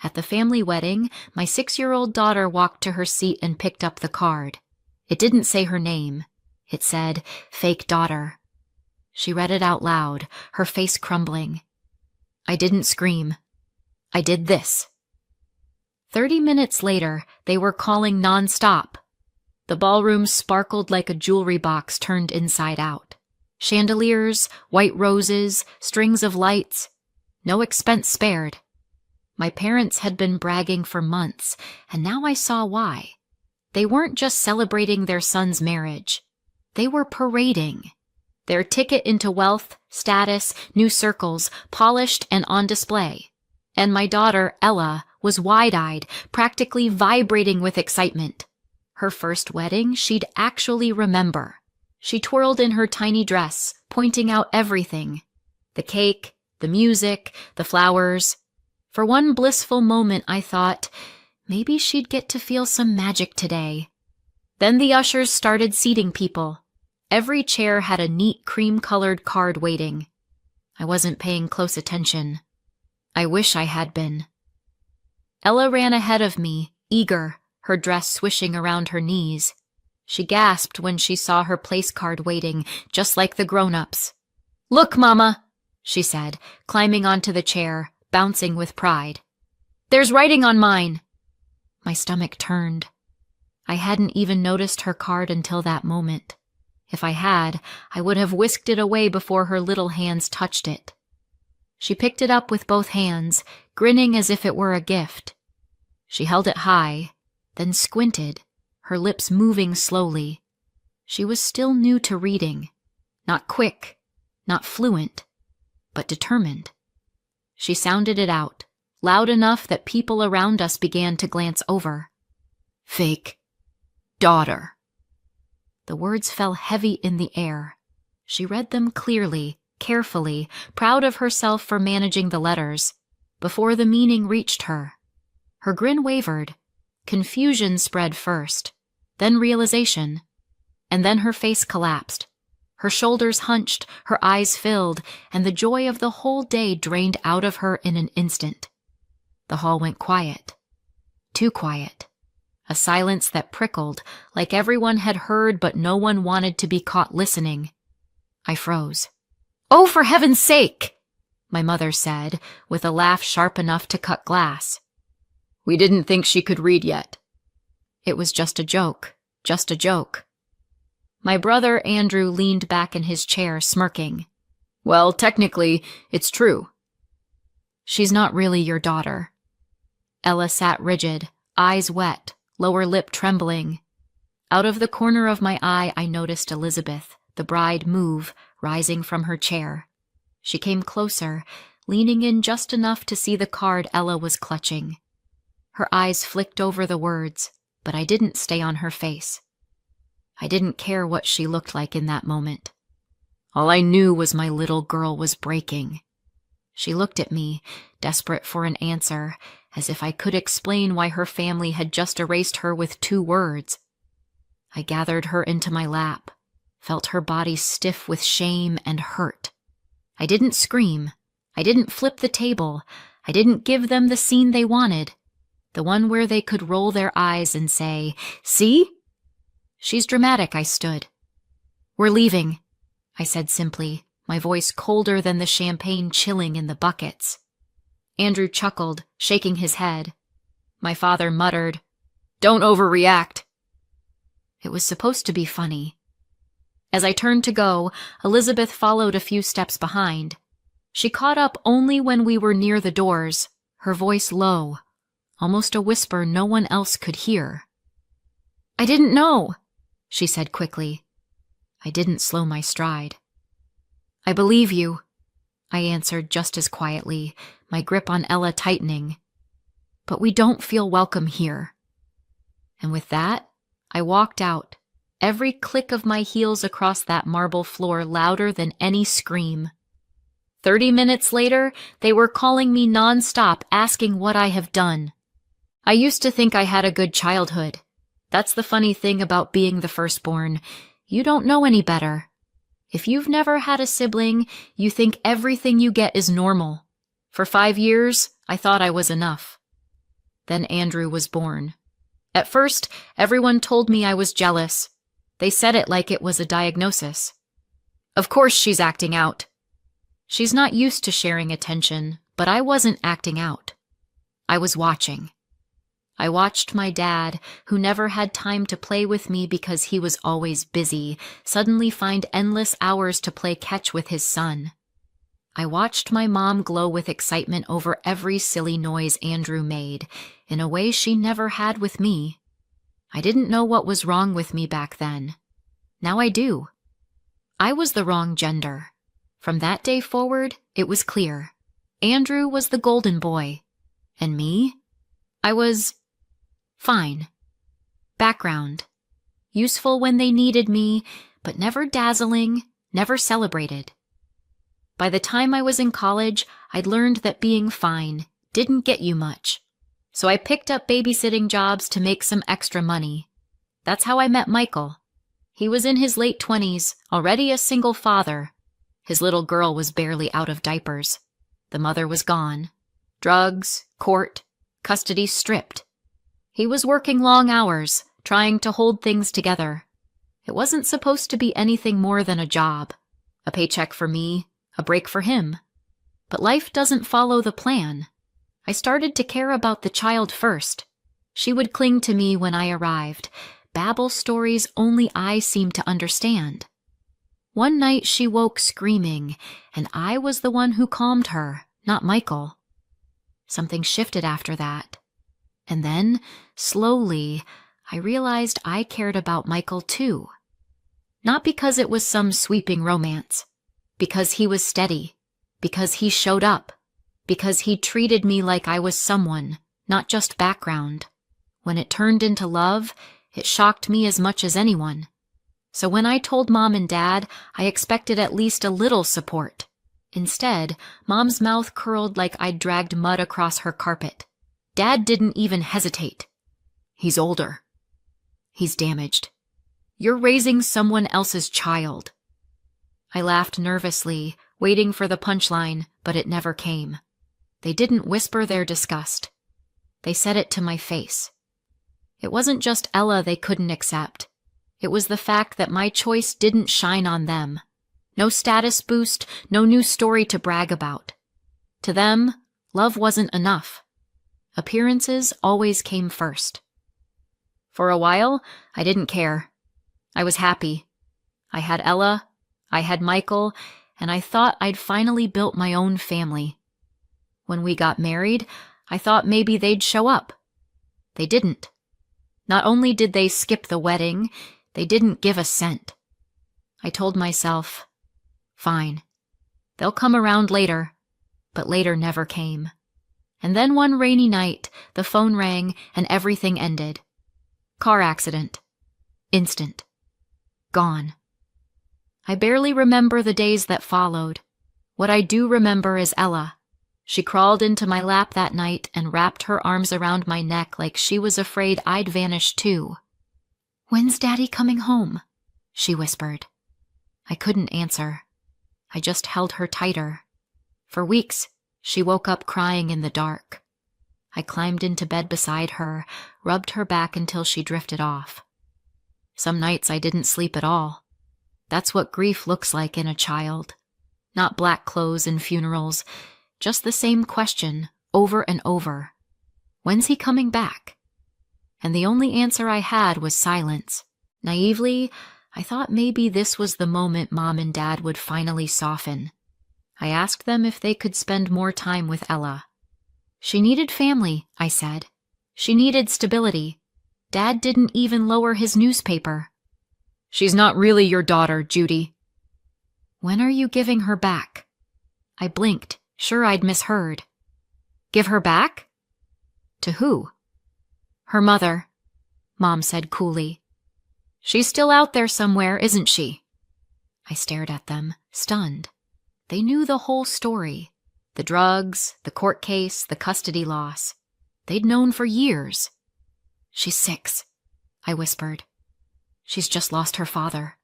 At the family wedding, my 6-year-old daughter walked to her seat and picked up the card. It didn't say her name. It said, "Fake daughter." She read it out loud, her face crumbling. I didn't scream. I did this. 30 minutes later, they were calling nonstop. The ballroom sparkled like a jewelry box turned inside out. Chandeliers, white roses, strings of lights. No expense spared. My parents had been bragging for months, and now I saw why. They weren't just celebrating their son's marriage. They were parading. Their ticket into wealth, status, new circles, polished and on display. And my daughter, Ella, was wide-eyed, practically vibrating with excitement. Her first wedding she'd actually remember. She twirled in her tiny dress, pointing out everything. The cake, the music, the flowers. For one blissful moment I thought, maybe she'd get to feel some magic today. Then the ushers started seating people. Every chair had a neat cream-colored card waiting. I wasn't paying close attention. I wish I had been. Ella ran ahead of me, eager, her dress swishing around her knees. She gasped when she saw her place card waiting, just like the grown-ups. "Look, Mama," she said, climbing onto the chair, bouncing with pride. "There's writing on mine." My stomach turned. I hadn't even noticed her card until that moment. If I had, I would have whisked it away before her little hands touched it. She picked it up with both hands, grinning as if it were a gift. She held it high, then squinted, her lips moving slowly. She was still new to reading. Not quick, not fluent, but determined. She sounded it out, loud enough that people around us began to glance over. "Fake daughter." The words fell heavy in the air. She read them clearly, carefully, proud of herself for managing the letters, before the meaning reached her. Her grin wavered. Confusion spread first, then realization, and then her face collapsed. Her shoulders hunched, her eyes filled, and the joy of the whole day drained out of her in an instant. The hall went quiet. Too quiet. A silence that prickled, like everyone had heard but no one wanted to be caught listening. I froze. "Oh, for heaven's sake!" my mother said, with a laugh sharp enough to cut glass. "We didn't think she could read yet." It was just a joke, just a joke. My brother Andrew leaned back in his chair, smirking. "Well, technically, it's true." "She's not really your daughter." Ella sat rigid, eyes wet, lower lip trembling. Out of the corner of my eye, I noticed Elizabeth, the bride, move, rising from her chair. She came closer, leaning in just enough to see the card Ella was clutching. Her eyes flicked over the words, but I didn't stay on her face. I didn't care what she looked like in that moment. All I knew was my little girl was breaking. She looked at me, desperate for an answer, as if I could explain why her family had just erased her with 2 words. I gathered her into my lap, felt her body stiff with shame and hurt. I didn't scream. I didn't flip the table. I didn't give them the scene they wanted, the one where they could roll their eyes and say, "See?" "She's dramatic," I stood. "We're leaving," I said simply, my voice colder than the champagne chilling in the buckets. Andrew chuckled, shaking his head. My father muttered, "Don't overreact." It was supposed to be funny. As I turned to go, Elizabeth followed a few steps behind. She caught up only when we were near the doors, her voice low, almost a whisper no one else could hear. "I didn't know," she said quickly. I didn't slow my stride. "I believe you," I answered just as quietly, my grip on Ella tightening. "But we don't feel welcome here." And with that, I walked out, every click of my heels across that marble floor louder than any scream. 30 minutes later, they were calling me nonstop, asking what I have done. I used to think I had a good childhood. That's the funny thing about being the firstborn. You don't know any better. If you've never had a sibling, you think everything you get is normal. For 5 years, I thought I was enough. Then Andrew was born. At first, everyone told me I was jealous. They said it like it was a diagnosis. Of course she's acting out. She's not used to sharing attention, but I wasn't acting out. I was watching. I watched my dad, who never had time to play with me because he was always busy, suddenly find endless hours to play catch with his son. I watched my mom glow with excitement over every silly noise Andrew made, in a way she never had with me. I didn't know what was wrong with me back then. Now I do. I was the wrong gender. From that day forward, it was clear. Andrew was the golden boy. And me? I was fine. Background. Useful when they needed me, but never dazzling, never celebrated. By the time I was in college, I'd learned that being fine didn't get you much. So I picked up babysitting jobs to make some extra money. That's how I met Michael. He was in his late 20s, already a single father. His little girl was barely out of diapers. The mother was gone. Drugs, court, custody stripped. He was working long hours, trying to hold things together. It wasn't supposed to be anything more than a job. A paycheck for me, a break for him. But life doesn't follow the plan. I started to care about the child first. She would cling to me when I arrived, babble stories only I seemed to understand. One night she woke screaming, and I was the one who calmed her, not Michael. Something shifted after that. And then, slowly, I realized I cared about Michael too. Not because it was some sweeping romance. Because he was steady. Because he showed up. Because he treated me like I was someone, not just background. When it turned into love, it shocked me as much as anyone. So when I told Mom and Dad, I expected at least a little support. Instead, Mom's mouth curled like I'd dragged mud across her carpet. Dad didn't even hesitate. He's older. He's damaged. You're raising someone else's child. I laughed nervously, waiting for the punchline, but it never came. They didn't whisper their disgust. They said it to my face. It wasn't just Ella they couldn't accept. It was the fact that my choice didn't shine on them. No status boost, no new story to brag about. To them, love wasn't enough. Appearances always came first. For a while, I didn't care. I was happy. I had Ella, I had Michael, and I thought I'd finally built my own family. When we got married, I thought maybe they'd show up. They didn't. Not only did they skip the wedding, they didn't give a cent. I told myself, fine, they'll come around later, but later never came. And then one rainy night, the phone rang and everything ended. Car accident. Instant. Gone. I barely remember the days that followed. What I do remember is Ella. She crawled into my lap that night and wrapped her arms around my neck like she was afraid I'd vanish too. "When's Daddy coming home?" she whispered. I couldn't answer. I just held her tighter. For weeks, she woke up crying in the dark. I climbed into bed beside her, rubbed her back until she drifted off. Some nights I didn't sleep at all. That's what grief looks like in a child. Not black clothes and funerals, just the same question, over and over. When's he coming back? And the only answer I had was silence. Naively, I thought maybe this was the moment Mom and Dad would finally soften. I asked them if they could spend more time with Ella. She needed family, I said. She needed stability. Dad didn't even lower his newspaper. "She's not really your daughter, Judy." "When are you giving her back?" I blinked, sure I'd misheard. "Give her back?" "To who?" "Her mother," Mom said coolly. "She's still out there somewhere, isn't she?" I stared at them, stunned. They knew the whole story. The drugs, the court case, the custody loss. They'd known for years. "She's 6, I whispered. "She's just lost her father."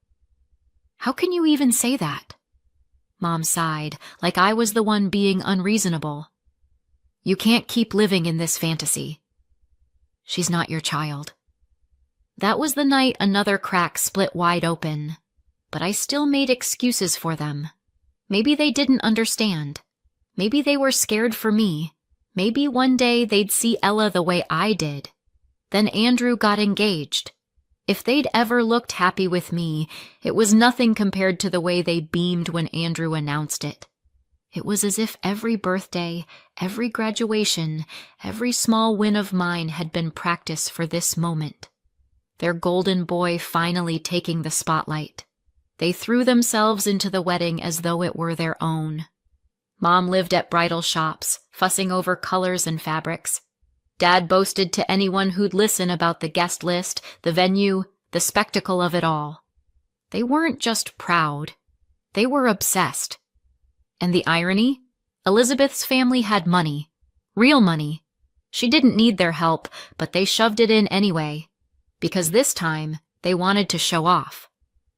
"How can you even say that?" Mom sighed, like I was the one being unreasonable. "You can't keep living in this fantasy. She's not your child. That was the night another crack split wide open, but I still made excuses for them. Maybe they didn't understand. Maybe they were scared for me. Maybe one day they'd see Ella the way I did. Then Andrew got engaged. If they'd ever looked happy with me, it was nothing compared to the way they beamed when Andrew announced it. It was as if every birthday, every graduation, every small win of mine had been practice for this moment. Their golden boy finally taking the spotlight. They threw themselves into the wedding as though it were their own. Mom lived at bridal shops, fussing over colors and fabrics. Dad boasted to anyone who'd listen about the guest list, the venue, the spectacle of it all. They weren't just proud. They were obsessed. And the irony? Elizabeth's family had money. Real money. She didn't need their help, but they shoved it in anyway. Because this time, they wanted to show off.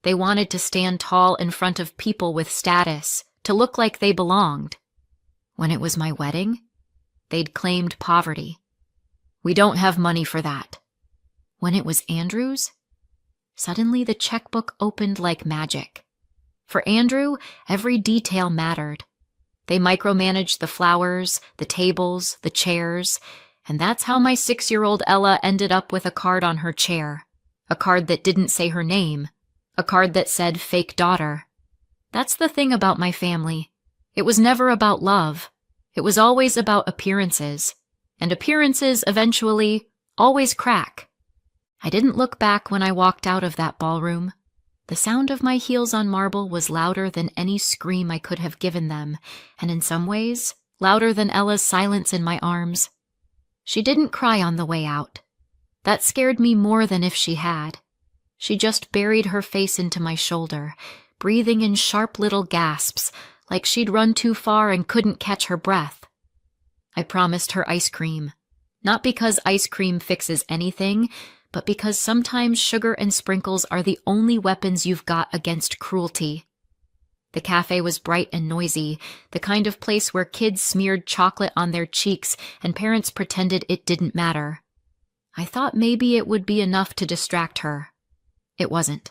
They wanted to stand tall in front of people with status, to look like they belonged. When it was my wedding, they'd claimed poverty. We don't have money for that. When it was Andrew's, suddenly the checkbook opened like magic. For Andrew, every detail mattered. They micromanaged the flowers, the tables, the chairs, and that's how my 6-year-old Ella ended up with a card on her chair. A card that didn't say her name. A card that said fake daughter. That's the thing about my family. It was never about love. It was always about appearances. And appearances eventually always crack. I didn't look back when I walked out of that ballroom. The sound of my heels on marble was louder than any scream I could have given them, and in some ways, louder than Ella's silence in my arms. She didn't cry on the way out. That scared me more than if she had. She just buried her face into my shoulder, breathing in sharp little gasps, like she'd run too far and couldn't catch her breath. I promised her ice cream, not because ice cream fixes anything, but because sometimes sugar and sprinkles are the only weapons you've got against cruelty. The cafe was bright and noisy, the kind of place where kids smeared chocolate on their cheeks and parents pretended it didn't matter. I thought maybe it would be enough to distract her. It wasn't.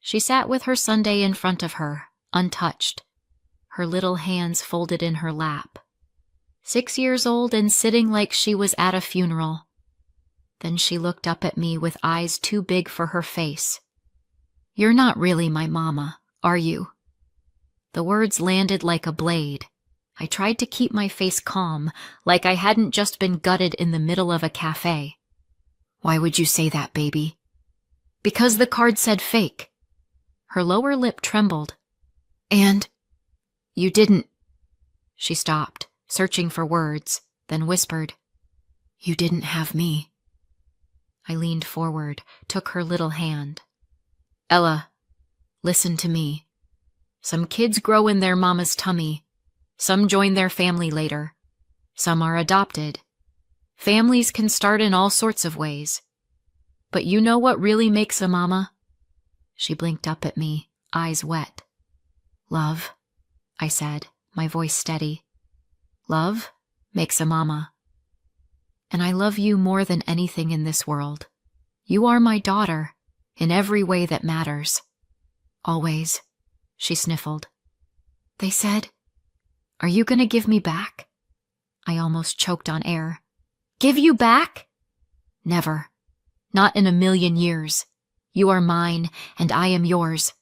She sat with her sundae in front of her, untouched, her little hands folded in her lap. 6 years old and sitting like she was at a funeral. Then she looked up at me with eyes too big for her face. "You're not really my mama, are you?" The words landed like a blade. I tried to keep my face calm, like I hadn't just been gutted in the middle of a cafe. "Why would you say that, baby?" "Because the card said fake." Her lower lip trembled. "And you didn't..." She stopped, searching for words, then whispered, "You didn't have me." I leaned forward, took her little hand. "Ella, listen to me. Some kids grow in their mama's tummy. Some join their family later. Some are adopted. Families can start in all sorts of ways. But you know what really makes a mama?" She blinked up at me, eyes wet. "Love," I said, my voice steady. "Love makes a mama. And I love you more than anything in this world. You are my daughter, in every way that matters. Always," she sniffled. "They said, are you gonna give me back?" I almost choked on air. "Give you back?" "Never. Not in a million years. You are mine, and I am yours.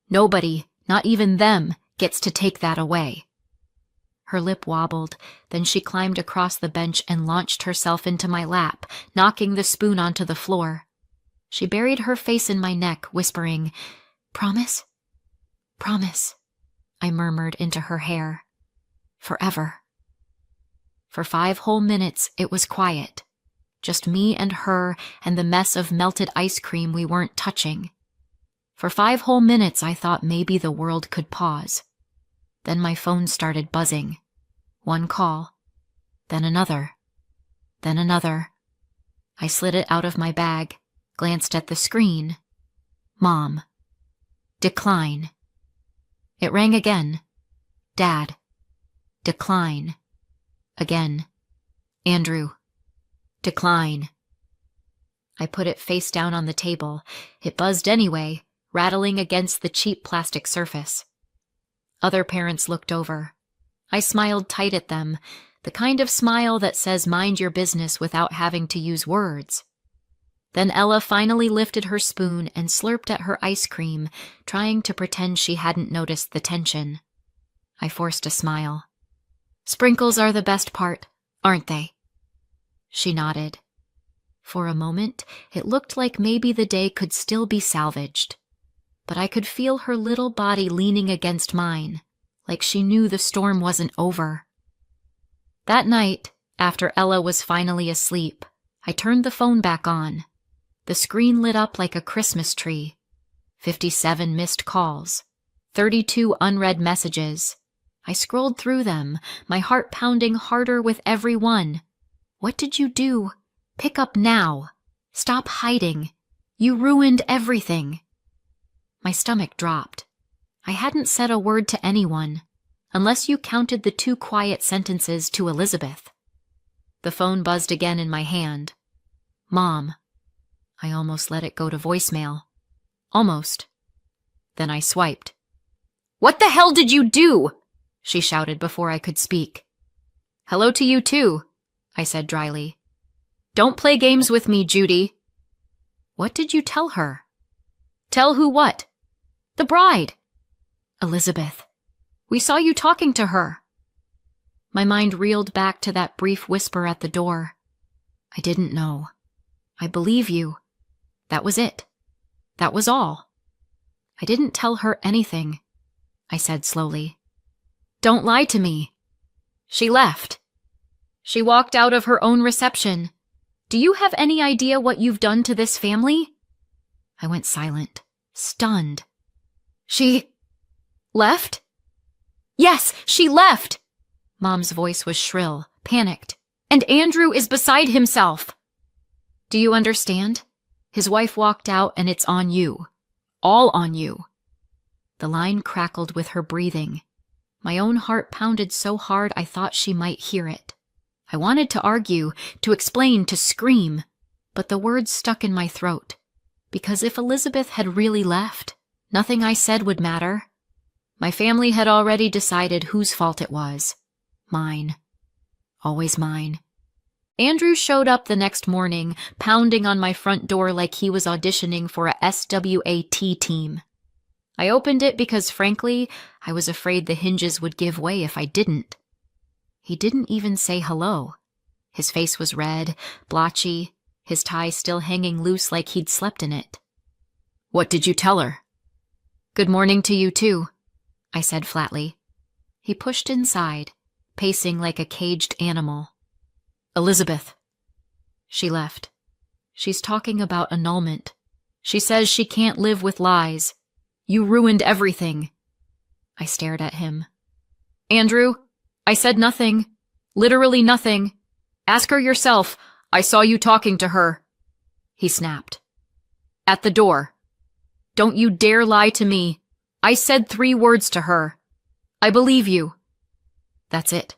Nobody, not even them, gets to take that away." Her lip wobbled, then she climbed across the bench and launched herself into my lap, knocking the spoon onto the floor. She buried her face in my neck, whispering, "Promise? Promise," I murmured into her hair. "Forever." For 5 whole minutes it was quiet, just me and her and the mess of melted ice cream we weren't touching. For 5 whole minutes I thought maybe the world could pause. Then my phone started buzzing. One call, then another, then another. I slid it out of my bag, glanced at the screen. Mom. Decline. It rang again. Dad. Decline. Again. Andrew. Decline. I put it face down on the table. It buzzed anyway, rattling against the cheap plastic surface. Other parents looked over. I smiled tight at them, the kind of smile that says mind your business without having to use words. Then Ella finally lifted her spoon and slurped at her ice cream, trying to pretend she hadn't noticed the tension. I forced a smile. Sprinkles are the best part, aren't they? She nodded. For a moment, it looked like maybe the day could still be salvaged. But I could feel her little body leaning against mine, like she knew the storm wasn't over. That night, after Ella was finally asleep, I turned the phone back on. The screen lit up like a Christmas tree. 57 missed calls. 32 unread messages. I scrolled through them, my heart pounding harder with every one. What did you do? Pick up now. Stop hiding. You ruined everything. My stomach dropped. I hadn't said a word to anyone, unless you counted the 2 quiet sentences to Elizabeth. The phone buzzed again in my hand. Mom. I almost let it go to voicemail. Almost. Then I swiped. What the hell did you do? She shouted before I could speak. Hello to you too, I said dryly. Don't play games with me, Judy. What did you tell her? Tell who what? The bride. Elizabeth. We saw you talking to her. My mind reeled back to that brief whisper at the door. I didn't know. I believe you. That was it. That was all. I didn't tell her anything, I said slowly. Don't lie to me. She left. She walked out of her own reception. Do you have any idea what you've done to this family? I went silent, stunned. She left? Yes, she left! Mom's voice was shrill, panicked. And Andrew is beside himself. Do you understand? His wife walked out and it's on you. All on you. The line crackled with her breathing. My own heart pounded so hard I thought she might hear it. I wanted to argue, to explain, to scream, but the words stuck in my throat. Because if Elizabeth had really left, nothing I said would matter. My family had already decided whose fault it was. Mine. Always mine. Andrew showed up the next morning, pounding on my front door like he was auditioning for a SWAT team. I opened it because, frankly, I was afraid the hinges would give way if I didn't. He didn't even say hello. His face was red, blotchy, his tie still hanging loose like he'd slept in it. What did you tell her? Good morning to you too, I said flatly. He pushed inside, pacing like a caged animal. Elizabeth. She left. She's talking about annulment. She says she can't live with lies. You ruined everything. I stared at him. Andrew, I said nothing. Literally nothing. Ask her yourself. I saw you talking to her. He snapped. At the door. Don't you dare lie to me. I said 3 words to her. I believe you. That's it.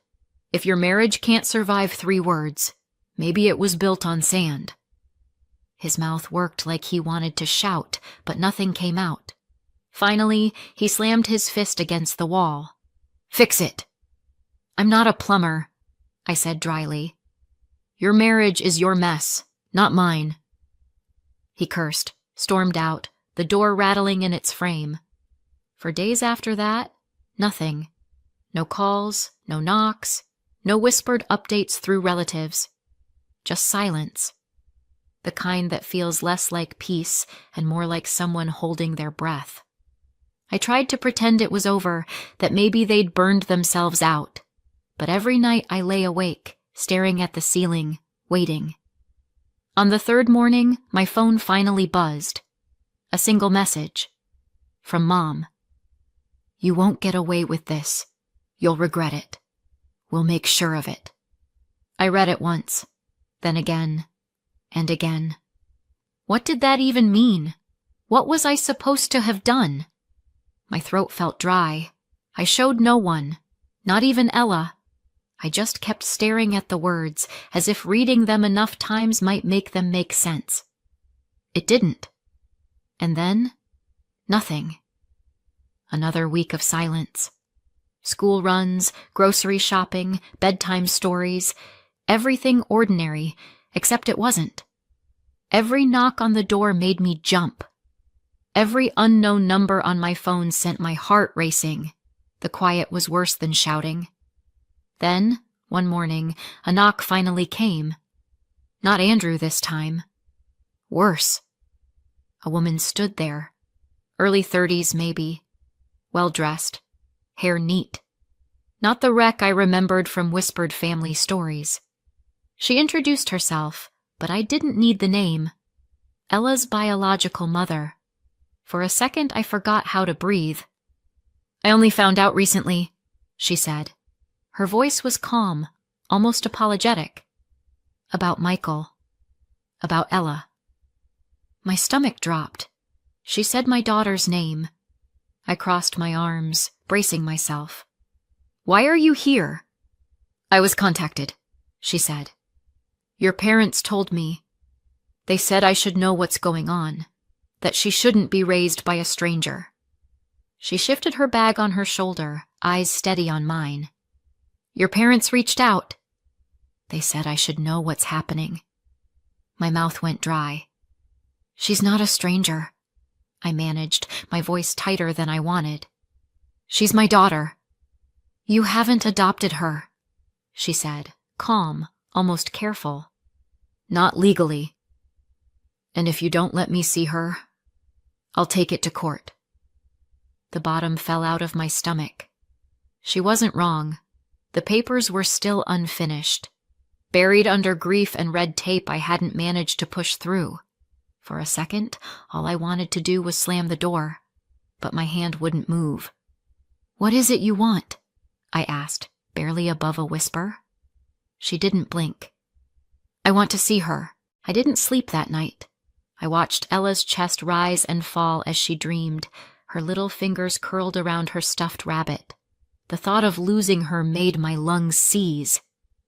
If your marriage can't survive 3 words, maybe it was built on sand. His mouth worked like he wanted to shout, but nothing came out. Finally, he slammed his fist against the wall. Fix it. I'm not a plumber, I said dryly. Your marriage is your mess, not mine. He cursed, stormed out, the door rattling in its frame. For days after that, nothing. No calls, no knocks, no whispered updates through relatives. Just silence. The kind that feels less like peace and more like someone holding their breath. I tried to pretend it was over, that maybe they'd burned themselves out. But every night I lay awake, staring at the ceiling, waiting. On the 3rd morning, my phone finally buzzed. A single message. From Mom. You won't get away with this. You'll regret it. We'll make sure of it. I read it once, then again, and again. What did that even mean? What was I supposed to have done? My throat felt dry. I showed no one, not even Ella. I just kept staring at the words, as if reading them enough times might make them make sense. It didn't. And then, nothing. Another week of silence. School runs, grocery shopping, bedtime stories, everything ordinary, except it wasn't. Every knock on the door made me jump. Every unknown number on my phone sent my heart racing. The quiet was worse than shouting. Then, one morning, a knock finally came. Not Andrew this time. Worse. A woman stood there, early 30s maybe, well-dressed, hair neat. Not the wreck I remembered from whispered family stories. She introduced herself, but I didn't need the name. Ella's biological mother. For a second, I forgot how to breathe. I only found out recently, she said. Her voice was calm, almost apologetic. About Michael. About Ella. My stomach dropped. She said my daughter's name. I crossed my arms, bracing myself. Why are you here? I was contacted, she said. Your parents told me. They said I should know what's going on, that she shouldn't be raised by a stranger. She shifted her bag on her shoulder, eyes steady on mine. Your parents reached out. They said I should know what's happening. My mouth went dry. She's not a stranger, I managed, my voice tighter than I wanted. She's my daughter. You haven't adopted her, she said, calm, almost careful. Not legally. And if you don't let me see her, I'll take it to court. The bottom fell out of my stomach. She wasn't wrong. The papers were still unfinished, buried under grief and red tape I hadn't managed to push through. For a second, all I wanted to do was slam the door, but my hand wouldn't move. What is it you want? I asked, barely above a whisper. She didn't blink. I want to see her. I didn't sleep that night. I watched Ella's chest rise and fall as she dreamed, her little fingers curled around her stuffed rabbit. The thought of losing her made my lungs seize.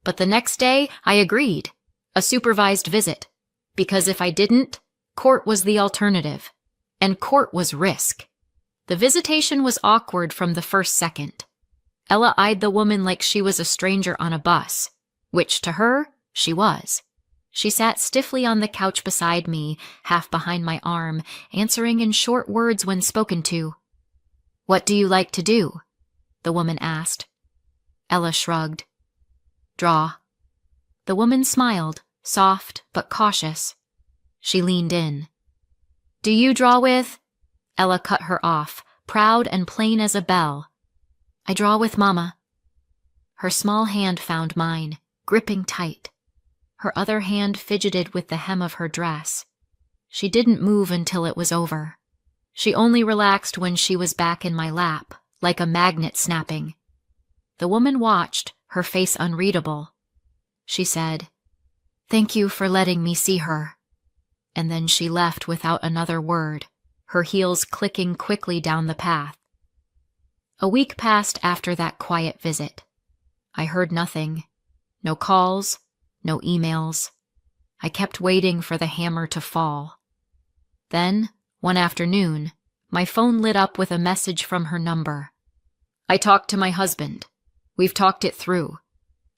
But the next day, I agreed. A supervised visit. Because if I didn't, court was the alternative. And court was risk. The visitation was awkward from the first second. Ella eyed the woman like she was a stranger on a bus, which to her, she was. She sat stiffly on the couch beside me, half behind my arm, answering in short words when spoken to. What do you like to do? The woman asked. Ella shrugged. Draw. The woman smiled, soft but cautious. She leaned in. Do you draw with? Ella cut her off, proud and plain as a bell. I draw with Mama. Her small hand found mine, gripping tight. Her other hand fidgeted with the hem of her dress. She didn't move until it was over. She only relaxed when she was back in my lap, like a magnet snapping. The woman watched, her face unreadable. She said, Thank you for letting me see her. And then she left without another word, her heels clicking quickly down the path. A week passed after that quiet visit. I heard nothing. No calls, no emails. I kept waiting for the hammer to fall. Then, one afternoon, my phone lit up with a message from her number. I talked to my husband. We've talked it through.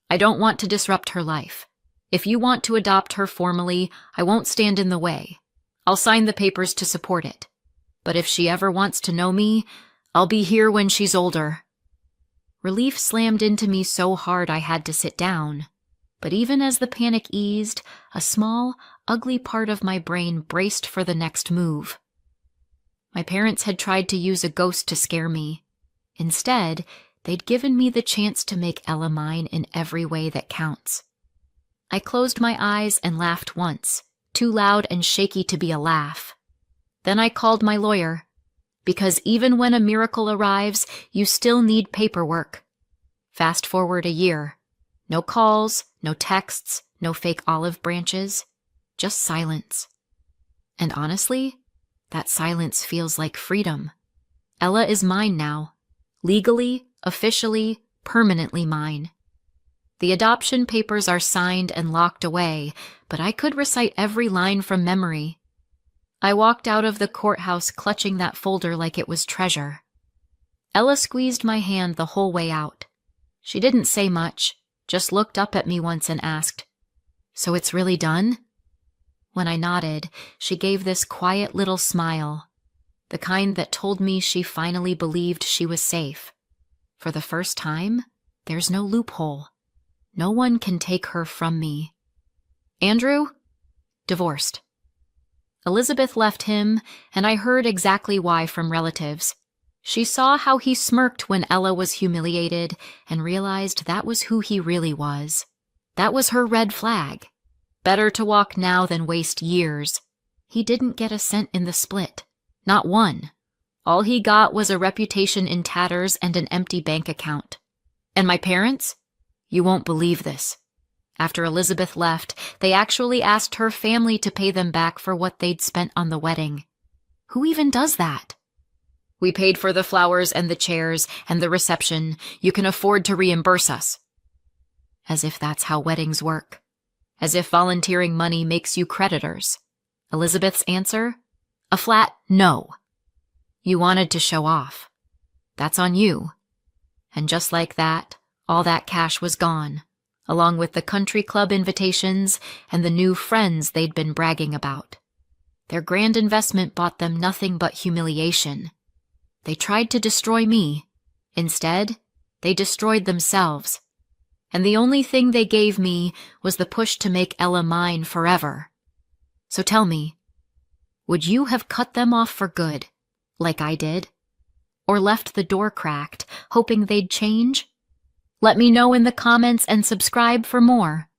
I don't want to disrupt her life. If you want to adopt her formally, I won't stand in the way. I'll sign the papers to support it. But if she ever wants to know me, I'll be here when she's older. Relief slammed into me so hard I had to sit down. But even as the panic eased, a small, ugly part of my brain braced for the next move. My parents had tried to use a ghost to scare me. Instead, they'd given me the chance to make Ella mine in every way that counts. I closed my eyes and laughed once, too loud and shaky to be a laugh. Then I called my lawyer, because even when a miracle arrives, you still need paperwork. Fast forward a year. No calls, no texts, no fake olive branches, just silence. And honestly, that silence feels like freedom. Ella is mine now, legally, officially, permanently mine. The adoption papers are signed and locked away, but I could recite every line from memory. I walked out of the courthouse clutching that folder like it was treasure. Ella squeezed my hand the whole way out. She didn't say much, just looked up at me once and asked, "So it's really done?" When I nodded, she gave this quiet little smile, the kind that told me she finally believed she was safe. For the first time, there's no loophole. No one can take her from me. Andrew? Divorced. Elizabeth left him, and I heard exactly why from relatives. She saw how he smirked when Ella was humiliated and realized that was who he really was. That was her red flag. Better to walk now than waste years. He didn't get a cent in the split. Not one. All he got was a reputation in tatters and an empty bank account. And my parents? You won't believe this. After Elizabeth left, they actually asked her family to pay them back for what they'd spent on the wedding. Who even does that? We paid for the flowers and the chairs and the reception. You can afford to reimburse us. As if that's how weddings work. As if volunteering money makes you creditors. Elizabeth's answer? A flat no. You wanted to show off. That's on you. And just like that, all that cash was gone, along with the country club invitations and the new friends they'd been bragging about. Their grand investment bought them nothing but humiliation. They tried to destroy me. Instead, they destroyed themselves. And the only thing they gave me was the push to make Ella mine forever. So tell me, would you have cut them off for good, like I did? Or left the door cracked, hoping they'd change? Let me know in the comments and subscribe for more.